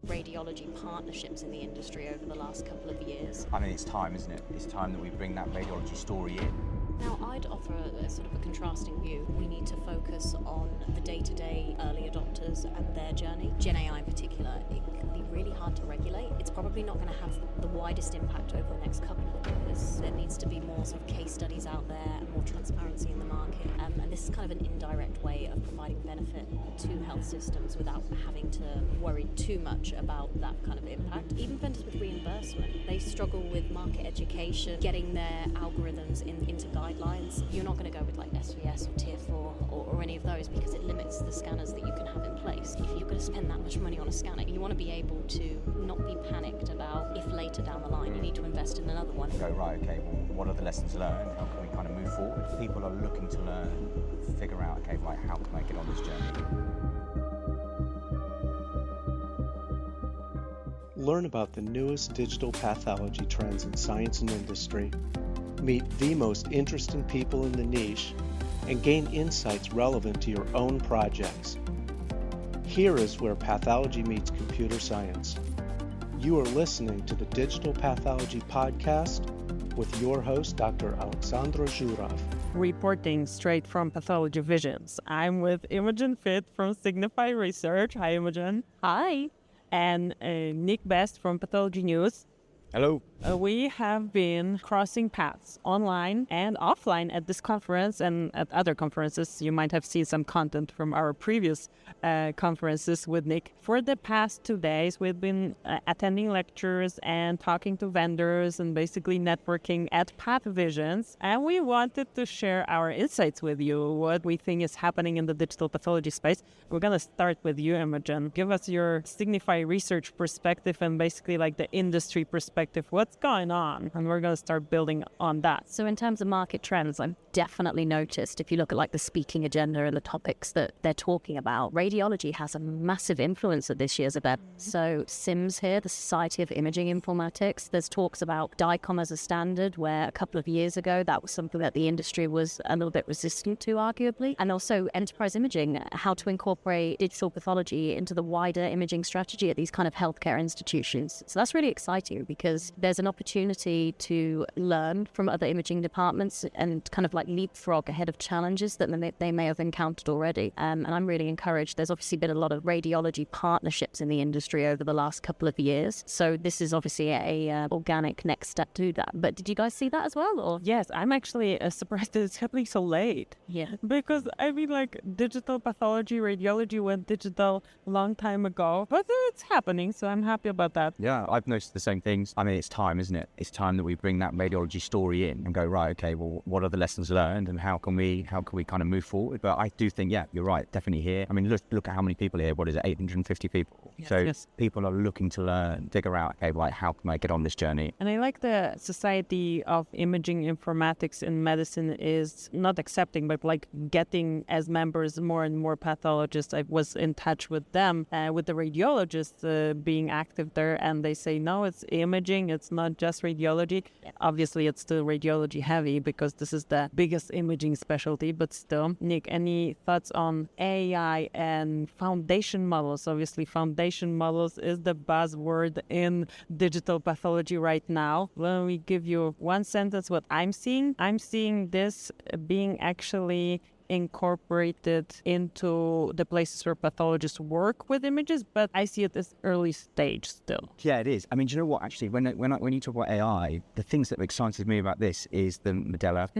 radiology partnerships in the industry over the last couple of years. I mean, it's time, isn't it? It's time that we bring that radiology story in. Now, I'd offer a sort of a contrasting view. We need to focus on the day-to-day early adopters and their journey. Gen AI in particular, it can be really hard to regulate. It's probably not going to have the widest impact over the next couple of years. There needs to be more sort of case studies out there and more transparency in the market. And this is kind of an indirect way of providing benefit to health systems without having to worry too much about that kind of impact. Even vendors with reimbursement, they struggle with market education, getting their algorithms into guidelines. You're not going to go with like SVS or Tier 4 or any of those because it limits the scanners that you can have in place. If you're going to spend that much money on a scanner, you want to be able to not be panicked about if later down the line you need to invest in another one. Go, right, okay, well, what are the lessons learned? How can we kind of move forward? People are looking to learn, figure out, okay, right, how can I get on this journey? Learn about the newest digital pathology trends in science and industry, meet the most interesting people in the niche, and gain insights relevant to your own projects. Here is where pathology meets computer science. You are listening to the Digital Pathology Podcast with your host, Dr. Alexandra Zhurov. Reporting straight from Pathology Visions. I'm with Imogen Fitt from Signify Research. Hi, Imogen. Hi. And Nick Best from Pathology News. Hello. We have been crossing paths online and offline at this conference and at other conferences. You might have seen some content from our previous conferences with Nick. For the past 2 days, we've been attending lectures and talking to vendors and basically networking at PathVisions. And we wanted to share our insights with you, what we think is happening in the digital pathology space. We're going to start with you, Imogen. Give us your Signify research perspective and basically like the industry perspective. What's going on? And we're going to start building on that. So in terms of market trends, I've definitely noticed if you look at like the speaking agenda and the topics that they're talking about, radiology has a massive influence at this year's event. So SIMS here, the Society of Imaging Informatics, there's talks about DICOM as a standard, where a couple of years ago that was something that the industry was a little bit resistant to, arguably. And also enterprise imaging, how to incorporate digital pathology into the wider imaging strategy at these kind of healthcare institutions. So that's really exciting because there's an opportunity to learn from other imaging departments and kind of like leapfrog ahead of challenges that they may have encountered already. And I'm really encouraged. There's obviously been a lot of radiology partnerships in the industry over the last couple of years. So this is obviously a organic next step to that. But did you guys see that as well? Or? Yes, I'm actually surprised that it's happening so late. Yeah. Because I mean, like, digital pathology, radiology went digital a long time ago. But it's happening, so I'm happy about that. Yeah, I've noticed the same things. I mean, it's time, isn't it? It's time that we bring that radiology story in and go, right, okay, well, what are the lessons learned and how can we kind of move forward? But I do think, yeah, you're right, definitely here. I mean, look at how many people here. What is it, 850 people? Yes. People are looking to learn, figure out, okay, right, how can I get on this journey? And I like the Society of Imaging Informatics in Medicine is not accepting, but like getting as members more and more pathologists. I was in touch with them, with the radiologists being active there, and they say, no, it's imaging, it's not just radiology. Yeah. Obviously, it's still radiology heavy because this is the biggest imaging specialty, but still. Nick, any thoughts on AI and foundation models? Obviously, foundation models is the buzzword in digital pathology right now. Let me give you one sentence what I'm seeing. I'm seeing this being actually incorporated into the places where pathologists work with images, but I see it as early stage still. Yeah, it is. I mean, do you know what? Actually, when you talk about AI, the things that excited me about this is the Modella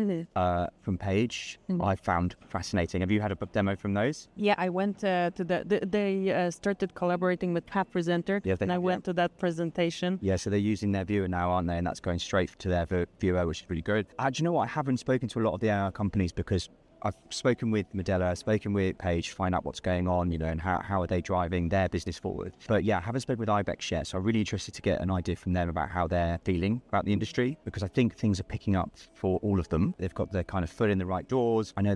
from Page. I found fascinating. Have you had a demo from those? Yeah, I went to they started collaborating with PathVisions, and I went to that presentation. Yeah, so they're using their viewer now, aren't they? And that's going straight to their viewer, which is really good. Do you know what? I haven't spoken to a lot of the AI companies because I've spoken with Modella, spoken with Page, find out what's going on, and how are they driving their business forward. But yeah, I haven't spoken with Ibex yet, so I'm really interested to get an idea from them about how they're feeling about the industry, because I think things are picking up for all of them. They've got their kind of foot in the right doors. I know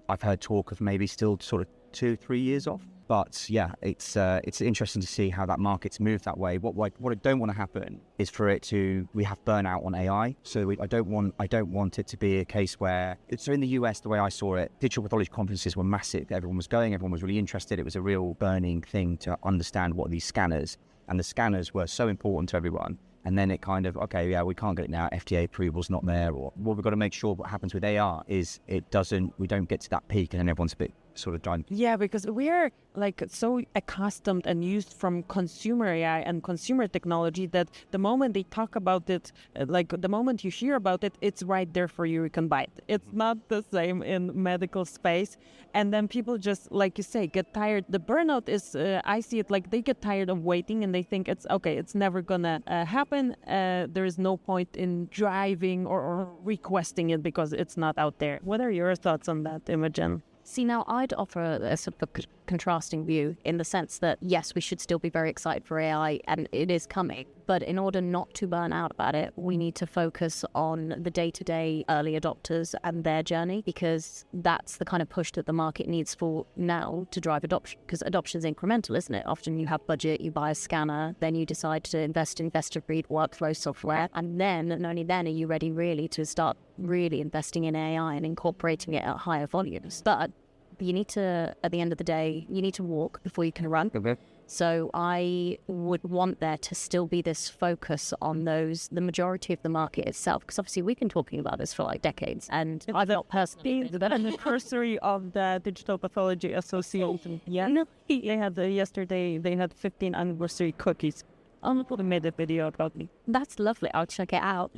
I've heard talk of maybe still sort of 2-3 years off. But yeah, it's interesting to see how that market's moved that way. What I don't want to happen is for we have burnout on AI. So I don't want it to be a case where so in the US, the way I saw it, digital pathology conferences were massive. Everyone was going, everyone was really interested. It was a real burning thing to understand what these scanners and the scanners were so important to everyone. And then it kind of, okay, yeah, we can't get it now. FDA approval's not there. Or what we've got to make sure what happens with AR is we don't get to that peak and then everyone's a bit sort of done. Yeah, because we're like so accustomed and used from consumer AI and consumer technology that the moment they talk about it, like the moment you hear about it, it's right there for you. You can buy it. It's not the same in medical space. And then people just, like you say, get tired. The burnout is, I see it like they get tired of waiting and they think it's okay, it's never gonna happen. There is no point in driving or requesting it because it's not out there. What are your thoughts on that, Imogen? See, now I'd offer a sort of a contrasting view in the sense that, yes, we should still be very excited for AI and it is coming. But in order not to burn out about it, we need to focus on the day-to-day early adopters and their journey, because that's the kind of push that the market needs for now to drive adoption. Because adoption is incremental, isn't it? Often you have budget, you buy a scanner, then you decide to invest in best-of-breed workflow software. And then, and only then, are you ready really to start really investing in AI and incorporating it at higher volumes. But you need to, at the end of the day, you need to walk before you can run. Okay. So I would want there to still be this focus on the majority of the market itself, because obviously we've been talking about this for like decades, and I've not personally. The anniversary of the Digital Pathology Association. Yeah, no, they had yesterday. They had 15 anniversary cookies. They made a video about me. That's lovely. I'll check it out.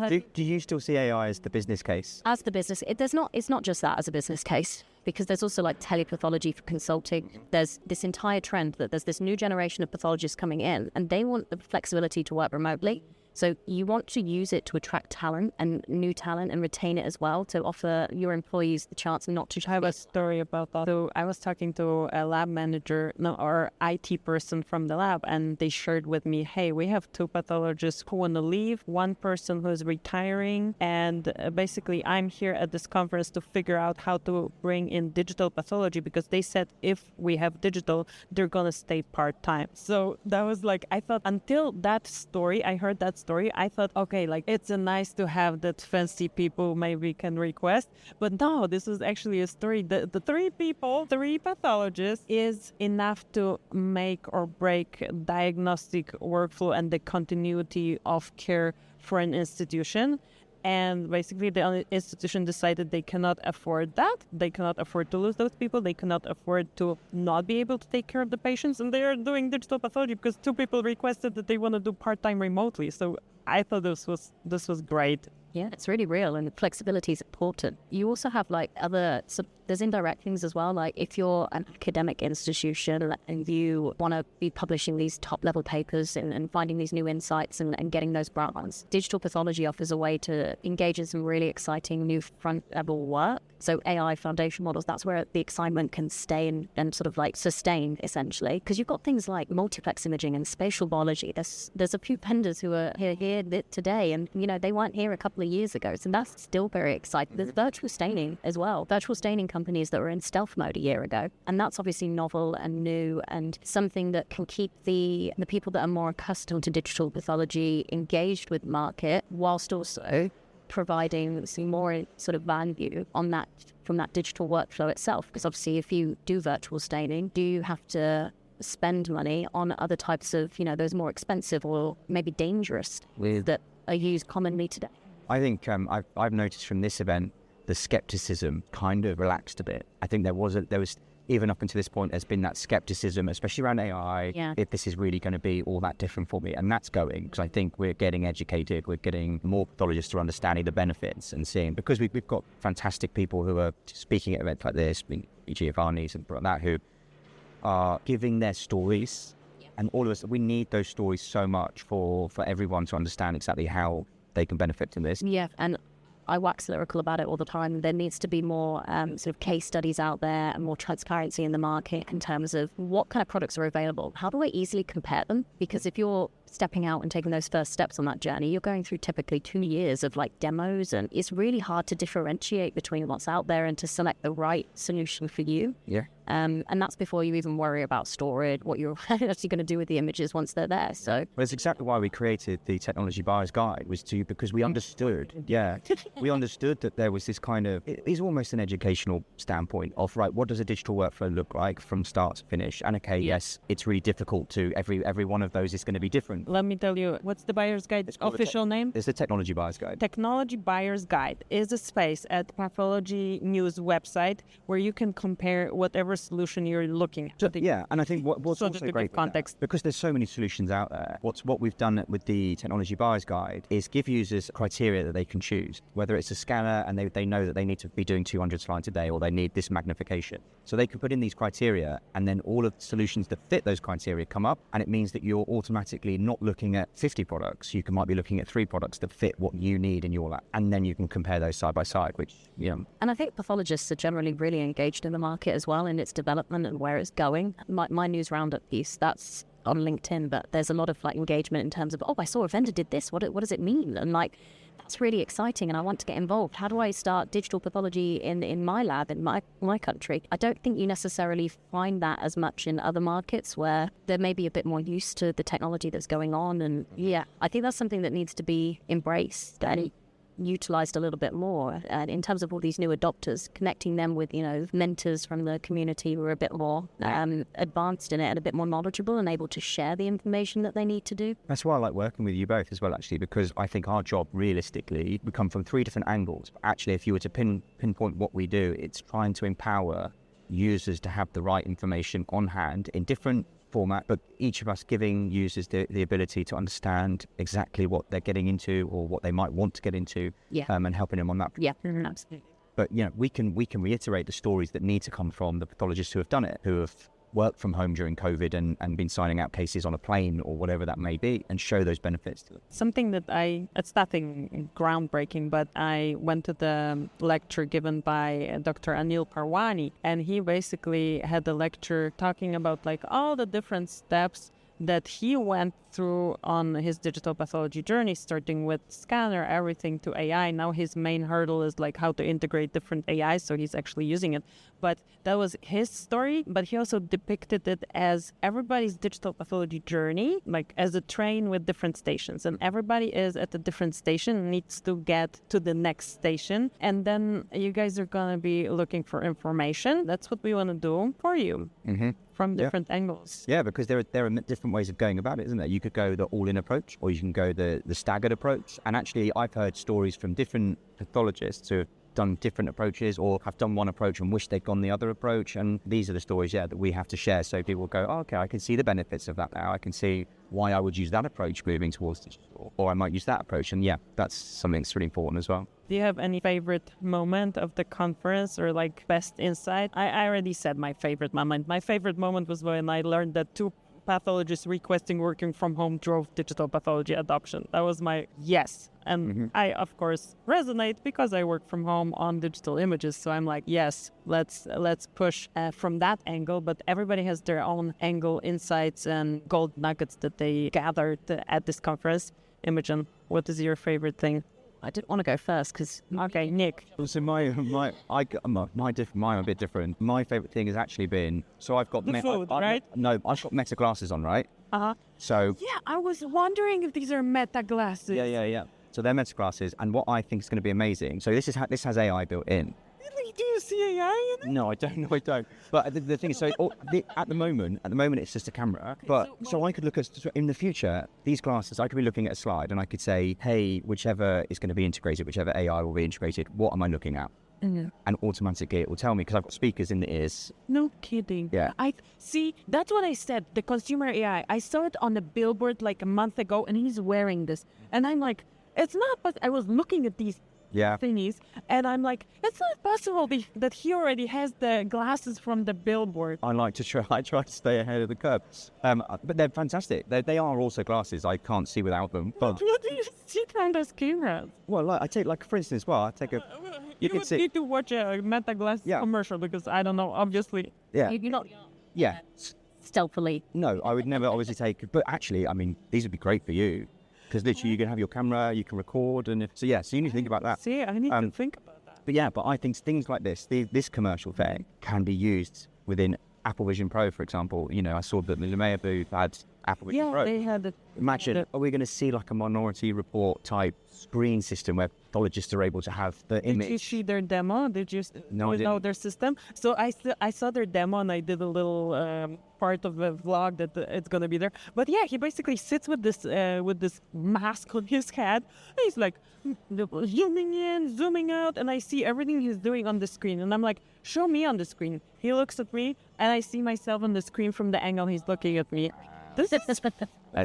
Do you still see AI as the business case? As the business, it's not just that as a business case, because there's also like telepathology for consulting. There's this entire trend that there's this new generation of pathologists coming in, and they want the flexibility to work remotely. So you want to use it to attract talent and new talent and retain it as well, to offer your employees the chance not to. I have a story about that. So I was talking to a lab manager, or IT person from the lab, and they shared with me, hey, we have 2 pathologists who want to leave, 1 person who's retiring, and basically I'm here at this conference to figure out how to bring in digital pathology, because they said if we have digital, they're going to stay part-time. So that was like, I thought until that story, I heard that story, I thought, okay, like it's nice to have that fancy people maybe can request. But no, this was actually a story. The 3 pathologists is enough to make or break diagnostic workflow and the continuity of care for an institution. And basically the institution decided they cannot afford that. They cannot afford to lose those people. They cannot afford to not be able to take care of the patients. And they are doing digital pathology because 2 people requested that they want to do part-time remotely. So I thought this was great. Yeah, it's really real, and flexibility is important. You also have like there's indirect things as well. Like if you're an academic institution and you want to be publishing these top level papers and finding these new insights and getting those grants, digital pathology offers a way to engage in some really exciting new front level work. So AI foundation models, that's where the excitement can stay and sort of like sustain, essentially. Because you've got things like multiplex imaging and spatial biology. There's a few vendors who are here today, and they weren't here a couple of years ago. So that's still very exciting. There's virtual staining as well. Virtual staining companies that were in stealth mode a year ago. And that's obviously novel and new and something that can keep the people that are more accustomed to digital pathology engaged with market, whilst also providing some more sort of value on that from that digital workflow itself. Because obviously if you do virtual staining, do you have to spend money on other types of, those more expensive or maybe dangerous that are used commonly today? I think I've noticed from this event, the skepticism kind of relaxed a bit. I think there was even up until this point, there's been that skepticism, especially around AI, if this is really going to be all that different for me. And that's going, because I think we're getting educated, we're getting more pathologists to understanding the benefits and seeing, because we've got fantastic people who are speaking at events like this, Giovanni's and that, who are giving their stories. And all of us, we need those stories so much for everyone to understand exactly how they can benefit from this. Yeah, and I wax lyrical about it all the time. There needs to be more sort of case studies out there and more transparency in the market in terms of what kind of products are available. How do I easily compare them? Because if you're stepping out and taking those first steps on that journey, you're going through typically 2 years of like demos, and it's really hard to differentiate between what's out there and to select the right solution for you. Yeah. And that's before you even worry about storage, what you're actually going to do with the images once they're there. So Well, it's exactly why we created the Technology Buyer's Guide, because we understood, we understood that there was this kind of, it is almost an educational standpoint of, right, what does a digital workflow look like from start to finish? And okay, yes, it's really difficult to, every one of those is going to be different. Let me tell you, what's the Buyer's Guide official name? It's the Technology Buyer's Guide. Technology Buyer's Guide is a space at Pathology News website where you can compare whatever solution you're looking at. And I think what's also great context, because there's so many solutions out there, what we've done with the Technology Buyer's Guide is give users criteria that they can choose, whether it's a scanner and they know that they need to be doing 200 slides a day, or they need this magnification. So they can put in these criteria, and then all of the solutions that fit those criteria come up, and it means that you're automatically not looking at 50 products. You might be looking at 3 products that fit what you need in your lab, and then you can compare those side by side, which, And I think pathologists are generally really engaged in the market as well, in its development and where it's going. My news roundup piece, that's on LinkedIn, but there's a lot of like engagement in terms of, I saw a vendor did this. What does it mean? And like, that's really exciting, and I want to get involved. How do I start digital pathology in my lab, in my country? I don't think you necessarily find that as much in other markets where they're maybe a bit more used to the technology that's going on. And I think that's something that needs to be embraced and utilized a little bit more, and in terms of all these new adopters, connecting them with mentors from the community who are a bit more advanced in it and a bit more knowledgeable and able to share the information that they need to do. That's why I like working with you both as well, actually, because I think our job realistically we come from 3 different angles. But actually, if you were to pinpoint what we do, it's trying to empower users to have the right information on hand in different format, but each of us giving users the ability to understand exactly what they're getting into or what they might want to get into, and helping them on that. Absolutely. But we can reiterate the stories that need to come from the pathologists who have done it, who have worked from home during COVID and been signing out cases on a plane or whatever that may be, and show those benefits to them. Something that it's nothing groundbreaking, but I went to the lecture given by Dr. Anil Parwani, and he basically had the lecture talking about like all the different steps that he went through on his digital pathology journey, starting with scanner, everything to AI. Now his main hurdle is like how to integrate different AI, so he's actually using it. But that was his story, but he also depicted it as everybody's digital pathology journey, like as a train with different stations. And everybody is at a different station, needs to get to the next station. And then you guys are going to be looking for information. That's what we want to do for you. From different angles. Yeah, because there are different ways of going about it, isn't there? You could go the all-in approach, or you can go the staggered approach. And actually, I've heard stories from different pathologists who have done different approaches or have done one approach and wish they'd gone the other approach. And these are the stories, that we have to share. So people go, okay, I can see the benefits of that now. I can see why I would use that approach moving towards digital, or I might use that approach. And that's something that's really important as well. Do you have any favorite moment of the conference or like best insight? I already said my favorite moment. My favorite moment was when I learned that 2 pathologists requesting working from home drove digital pathology adoption. That was my yes. And I, of course, resonate because I work from home on digital images. So I'm like, yes, let's push from that angle. But everybody has their own angle, insights, and gold nuggets that they gathered at this conference. Imogen, what is your favorite thing? I didn't want to go first because... Okay, Nick. So mine a bit different. My favorite thing has actually been, so I've got... right? No, I've got Meta glasses on, right? So... Yeah, I was wondering if these are Meta glasses. Yeah. So they're Meta glasses, and what I think is going to be amazing, so this has AI built in. Really? Do you see AI in it? No, I don't. But the thing is, so at the moment, it's just a camera. But so I could look at, in the future, these glasses, I could be looking at a slide and I could say, hey, whichever is going to be integrated, whichever AI will be integrated, what am I looking at? And automatically it will tell me, because I've got speakers in the ears. No kidding. Yeah. I see. That's what I said. The consumer AI. I saw it on a billboard like a month ago, and he's wearing this, and I'm like, it's not. But I was looking at these thingies, and I'm like, it's not possible that he already has the glasses from the billboard. I try to stay ahead of the curve. But they're fantastic. They are also glasses. I can't see without them. But What do you see on those cameras? well, I take, like, for instance, I take a. You can would see. need to watch a Meta glasses commercial, because I don't know. Obviously, Yeah. You're not... Yeah. stealthily. No, I would never obviously take, but actually, I mean, these would be great for you because literally you can have your camera, you can record, and so you need to think about that. See, I need to think about that. But I think things like this commercial thing can be used within Apple Vision Pro, for example. I saw that the Lumea booth had Apple Vision Pro. They had it. Imagine, are we going to see like a Minority Report type screen system where pathologists are able to have the image? Did you see their demo? Did you know their system? So I saw their demo and I did a little part of the vlog that it's going to be there. But yeah, he basically sits with this mask on his head. And he's like zooming in, zooming out, and I see everything he's doing on the screen. And I'm like, show me on the screen. He looks at me and I see myself on the screen from the angle he's looking at me. This is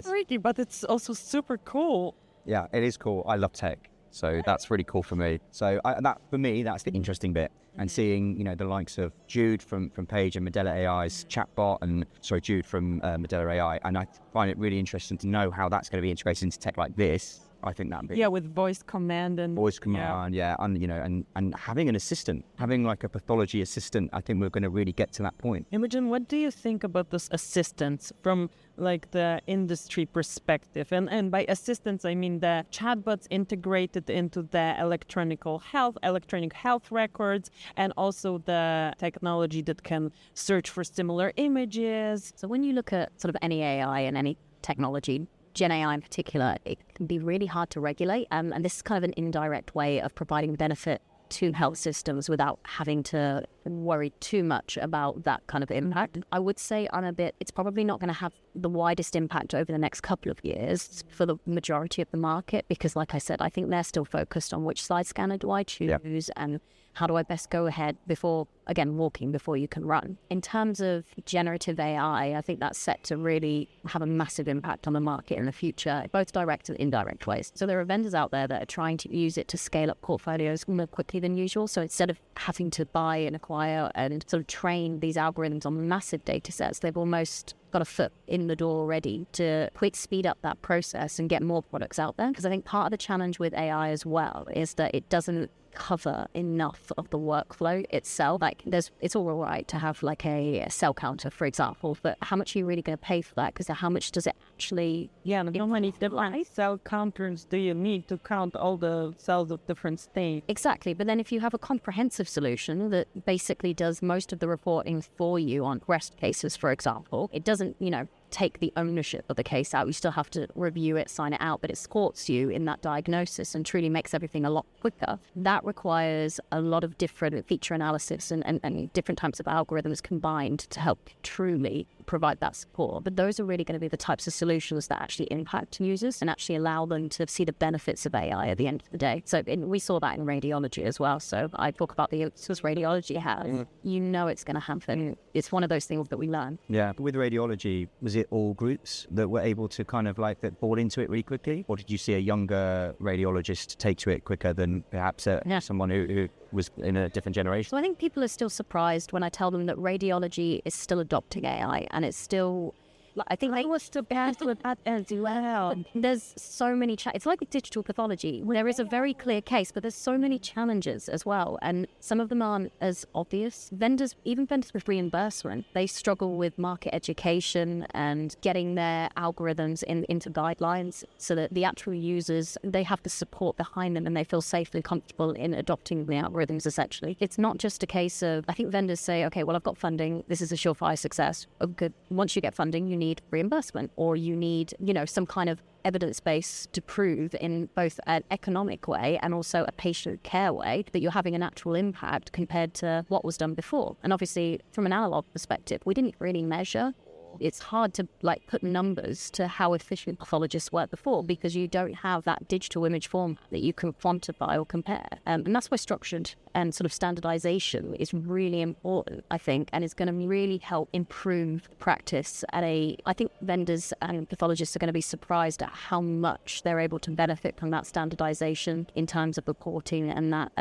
freaky, but it's also super cool. Yeah, it is cool. I love tech, so that's really cool for me. So for me, that's the interesting bit. And seeing, the likes of Jude from Page and Medela AI's chatbot, Jude from Medela AI, and I find it really interesting to know how that's going to be integrated into tech like this. I think that'd be with voice command and and having an assistant, having like a pathology assistant. I think we're going to really get to that point. Imogen, what do you think about this assistance from like the industry perspective? And by assistance, I mean the chatbots integrated into the electronic health records, and also the technology that can search for similar images. So when you look at sort of any AI and any technology, Gen AI in particular, it can be really hard to regulate. And this is kind of an indirect way of providing benefit to health systems without having to worry too much about that kind of impact. I would say it's probably not going to have the widest impact over the next couple of years for the majority of the market, because like I said, I think they're still focused on which slide scanner do I choose and how do I best go ahead before you can run. In terms of generative AI, I think that's set to really have a massive impact on the market in the future, both direct and indirect ways. So there are vendors out there that are trying to use it to scale up portfolios more quickly than usual. So instead of having to buy and acquire and sort of train these algorithms on massive data sets, they've almost got a foot in the door already to speed up that process and get more products out there. Because I think part of the challenge with AI as well is that it doesn't cover enough of the workflow itself. Like it's all right to have like a cell counter, for example, but how much are you really going to pay for that? Because how much does it actually... Yeah, how many different cell counters do you need to count all the cells of different states? Exactly. But then if you have a comprehensive solution that basically does most of the reporting for you on breast cases, for example, it doesn't, take the ownership of the case out. You still have to review it, sign it out, but it supports you in that diagnosis and truly makes everything a lot quicker. That requires a lot of different feature analysis and different types of algorithms combined to help truly provide that support. But those are really going to be the types of solutions that actually impact users and actually allow them to see the benefits of AI at the end of the day. So we saw that in radiology as well. So I talk about the emphasis radiology has. It's going to happen. It's one of those things that we learn. Yeah. But with radiology, was it all groups that were able to kind of like that bought into it really quickly? Or did you see a younger radiologist take to it quicker than perhaps someone who was in a different generation? So I think people are still surprised when I tell them that radiology is still adopting AI and it's still... I think I was surprised with that as well. There's so many it's like with digital pathology. There is a very clear case, but there's so many challenges as well, and some of them aren't as obvious. Even vendors with reimbursement, they struggle with market education and getting their algorithms into guidelines so that the actual users, they have the support behind them and they feel safe and comfortable in adopting the algorithms, essentially. It's not just a case of, I think vendors say, okay, well, I've got funding. This is a surefire success. Oh, good. Once you get funding, you need reimbursement, or you need, some kind of evidence base to prove in both an economic way and also a patient care way that you're having an actual impact compared to what was done before. And obviously, from an analog perspective, we didn't really measure. It's hard to put numbers to how efficient pathologists were before because you don't have that digital image format that you can quantify or compare. And that's why structured and sort of standardization is really important, I think, and it's going to really help improve practice I think vendors and pathologists are going to be surprised at how much they're able to benefit from that standardization in terms of reporting and that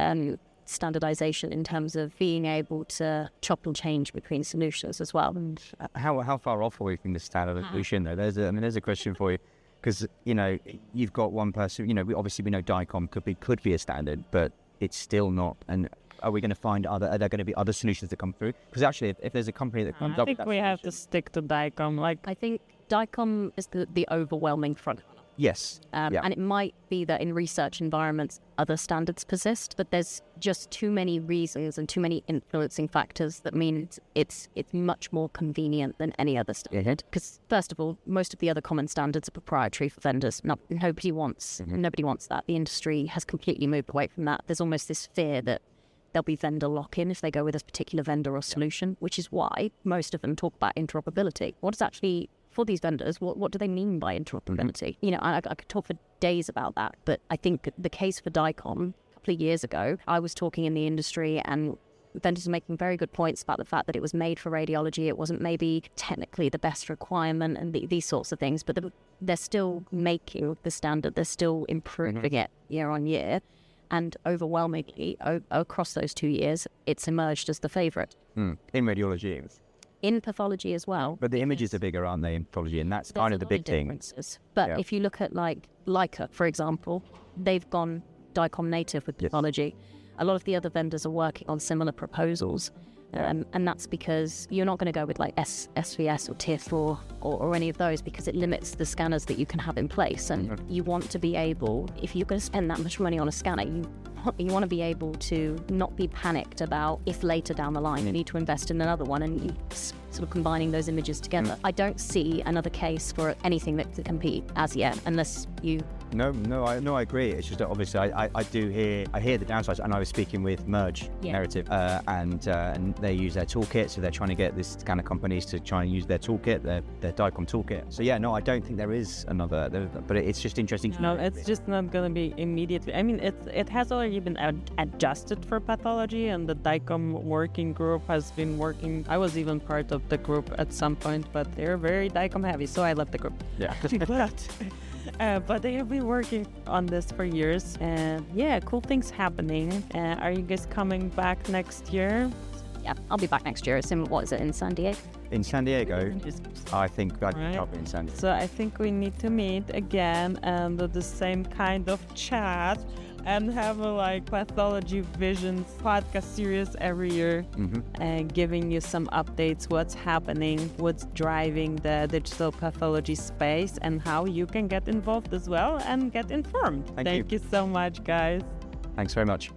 standardization in terms of being able to chop and change between solutions as well. And how far off are we from the standardization though? There's a question for you, because you've got one person. We know DICOM could be a standard, but it's still not. And Are we going to find are there going to be other solutions that come through? Because actually, if there's a company that comes I up think with that we have solution- to stick to DICOM. I think DICOM is the overwhelming front. Yes. And it might be that in research environments, other standards persist, but there's just too many reasons and too many influencing factors that mean it's much more convenient than any other standard. Because first of all, most of the other common standards are proprietary for vendors. Nobody wants that. The industry has completely moved away from that. There's almost this fear that there'll be vendor lock-in if they go with a particular vendor or solution, which is why most of them talk about interoperability. What is actually for these vendors, what do they mean by interoperability? You know, I could talk for days about that, but I think the case for DICOM a couple of years ago, I was talking in the industry and vendors were making very good points about the fact that it was made for radiology. It wasn't maybe technically the best requirement and these sorts of things, but they're still making the standard. They're still improving it year on year. And overwhelmingly, across those 2 years, it's emerged as the favourite. In radiology. In pathology as well. But the images are bigger, aren't they, in pathology? And that's kind of the big thing. But if you look at like Leica, for example, they've gone DICOM native with pathology. A lot of the other vendors are working on similar proposals. And that's because you're not going to go with like SVS or Tier 4 or any of those because it limits the scanners that you can have in place. And you want to be able, if you're going to spend that much money on a scanner, you want to be able to not be panicked about if later down the line you need to invest in another one and you sort of combining those images together. I don't see another case for anything that can compete as yet, unless you... No, I agree. It's just that obviously I hear the downsides, and I was speaking with Merge Narrative, and they use their toolkit, so they're trying to get this kind of companies to try and use their toolkit, their DICOM toolkit. So I don't think there is another, but it's just interesting. No, it's just not going to be immediately. I mean, it has already been adjusted for pathology, and the DICOM working group has been working. I was even part of the group at some point, but they're very DICOM heavy, so I left the group. Yeah. But they have been working on this for years, and cool things happening. Are you guys coming back next year? Yeah, I'll be back next year. It's in San Diego? In San Diego, I think I'll be in San Diego. So I think we need to meet again and do the same kind of chat and have a Pathology Visions podcast series every year, and giving you some updates, what's happening, what's driving the digital pathology space, and how you can get involved as well and get informed. Thank you so much, guys. Thanks very much.